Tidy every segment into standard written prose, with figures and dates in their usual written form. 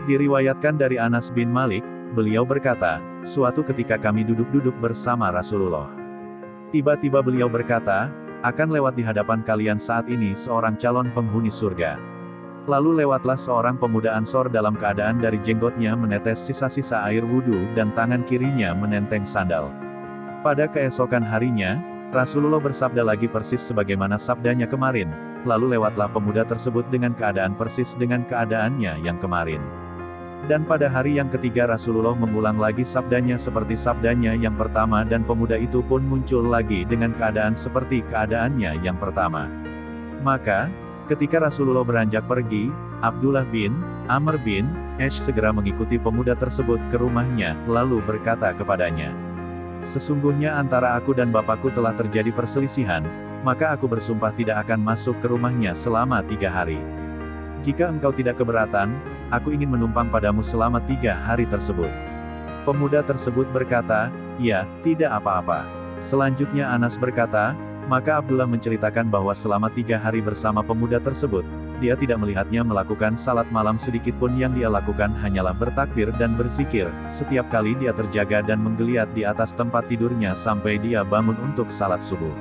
Diriwayatkan dari Anas bin Malik, beliau berkata, suatu ketika kami duduk-duduk bersama Rasulullah. Tiba-tiba beliau berkata, akan lewat di hadapan kalian saat ini seorang calon penghuni surga. Lalu lewatlah seorang pemuda Ansor dalam keadaan dari jenggotnya menetes sisa-sisa air wudhu dan tangan kirinya menenteng sandal. Pada keesokan harinya, Rasulullah bersabda lagi persis sebagaimana sabdanya kemarin, lalu lewatlah pemuda tersebut dengan keadaan persis dengan keadaannya yang kemarin. Dan pada hari yang ketiga Rasulullah mengulang lagi sabdanya seperti sabdanya yang pertama dan pemuda itu pun muncul lagi dengan keadaan seperti keadaannya yang pertama. Maka, ketika Rasulullah beranjak pergi, Abdullah bin Amr bin Ash segera mengikuti pemuda tersebut ke rumahnya, lalu berkata kepadanya, sesungguhnya antara aku dan bapakku telah terjadi perselisihan, maka aku bersumpah tidak akan masuk ke rumahnya selama 3 hari. Jika engkau tidak keberatan, aku ingin menumpang padamu selama 3 hari tersebut. Pemuda tersebut berkata, ya, tidak apa-apa. Selanjutnya Anas berkata, maka Abdullah menceritakan bahwa selama 3 hari bersama pemuda tersebut, dia tidak melihatnya melakukan salat malam sedikitpun, yang dia lakukan hanyalah bertakbir dan berzikir, setiap kali dia terjaga dan menggeliat di atas tempat tidurnya sampai dia bangun untuk salat subuh.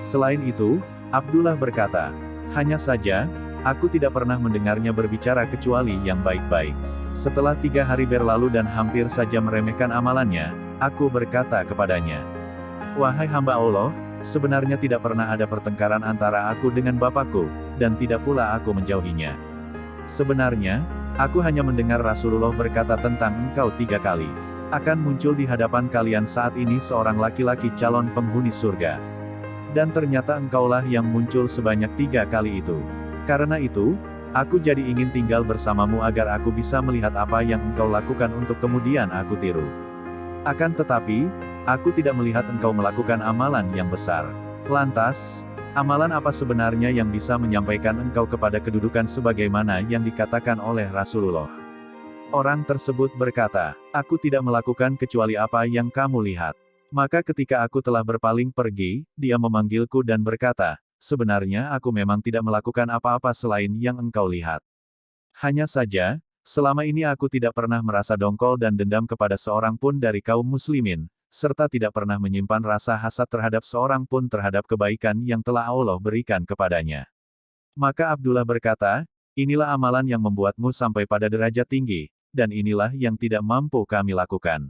Selain itu, Abdullah berkata, hanya saja, aku tidak pernah mendengarnya berbicara kecuali yang baik-baik. Setelah 3 hari berlalu dan hampir saja meremehkan amalannya, aku berkata kepadanya, wahai hamba Allah, sebenarnya tidak pernah ada pertengkaran antara aku dengan bapakku, dan tidak pula aku menjauhinya. Sebenarnya, aku hanya mendengar Rasulullah berkata tentang engkau 3 kali. Akan muncul di hadapan kalian saat ini seorang laki-laki calon penghuni surga. Dan ternyata engkaulah yang muncul sebanyak 3 kali itu. Karena itu, aku jadi ingin tinggal bersamamu agar aku bisa melihat apa yang engkau lakukan untuk kemudian aku tiru. Akan tetapi, aku tidak melihat engkau melakukan amalan yang besar. Lantas, amalan apa sebenarnya yang bisa menyampaikan engkau kepada kedudukan sebagaimana yang dikatakan oleh Rasulullah? Orang tersebut berkata, aku tidak melakukan kecuali apa yang kamu lihat. Maka ketika aku telah berpaling pergi, dia memanggilku dan berkata, sebenarnya aku memang tidak melakukan apa-apa selain yang engkau lihat. Hanya saja, selama ini aku tidak pernah merasa dongkol dan dendam kepada seorang pun dari kaum muslimin, serta tidak pernah menyimpan rasa hasad terhadap seorang pun terhadap kebaikan yang telah Allah berikan kepadanya. Maka Abdullah berkata, inilah amalan yang membuatmu sampai pada derajat tinggi, dan inilah yang tidak mampu kami lakukan.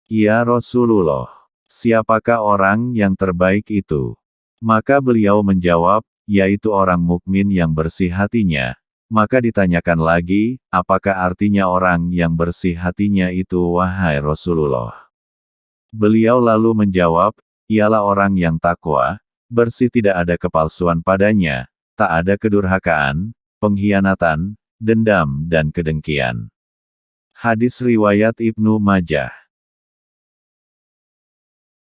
Ya Rasulullah, siapakah orang yang terbaik itu? Maka beliau menjawab, yaitu orang mukmin yang bersih hatinya. Maka ditanyakan lagi, apakah artinya orang yang bersih hatinya itu wahai Rasulullah? Beliau lalu menjawab, ialah orang yang takwa, bersih tidak ada kepalsuan padanya, tak ada kedurhakaan, pengkhianatan, dendam dan kedengkian. Hadis riwayat Ibnu Majah.